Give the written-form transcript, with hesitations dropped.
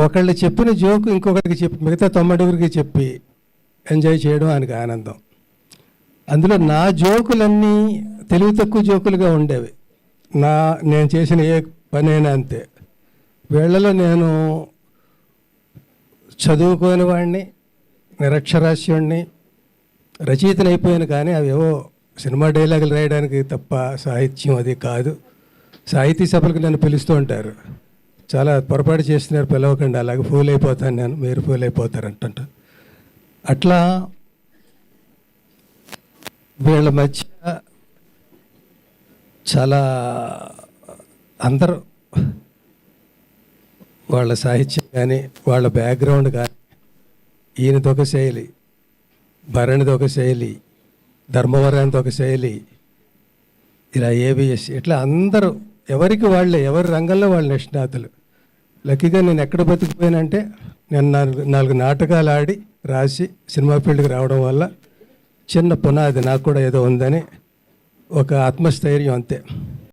ఒకళ్ళు చెప్పిన జోకు ఇంకొకరికి చెప్పి మిగతా 90 చెప్పి ఎంజాయ్ చేయడం ఆయనకు ఆనందం. అందులో నా జోకులన్నీ తెలివి తక్కువ జోకులుగా ఉండేవి. నేను చేసిన ఏ పనైనా అంతే. వీళ్ళలో నేను చదువుకోని వాడిని, నిరక్షరాస్యుడిని, రచయితను అయిపోయాను. కానీ అవేవో సినిమా డైలాగులు రాయడానికి తప్ప సాహిత్యం అది కాదు. సాహితీ సభలకు నన్ను పిలుస్తూ ఉంటారు. చాలా పొరపాటు చేస్తున్నారు, పిలవకండి, అలాగే ఫూల్ అయిపోతాను నేను, మీరు ఫూల్ అయిపోతారు అంటుంట. అట్లా వీళ్ళ మధ్య చాలా అందరూ వాళ్ళ సాహిత్యం కానీ వాళ్ళ బ్యాక్గ్రౌండ్ కానీ, ఈయనది ఒక శైలి, భరణిది ఒక శైలి, ధర్మవరానిది ఒక శైలి, ఇలా ఏబిఎస్, ఇట్లా అందరూ ఎవరికి వాళ్ళే, ఎవరి రంగంలో వాళ్ళ నిష్ణాతులు. లక్కీగా నేను ఎక్కడ బతికిపోయానంటే, నేను నాలుగు నాటకాలు ఆడి రాసి సినిమా ఫీల్డ్కి రావడం వల్ల చిన్న పునాది నాకు కూడా ఏదో ఉందని ఒక ఆత్మస్థైర్యం, అంతే.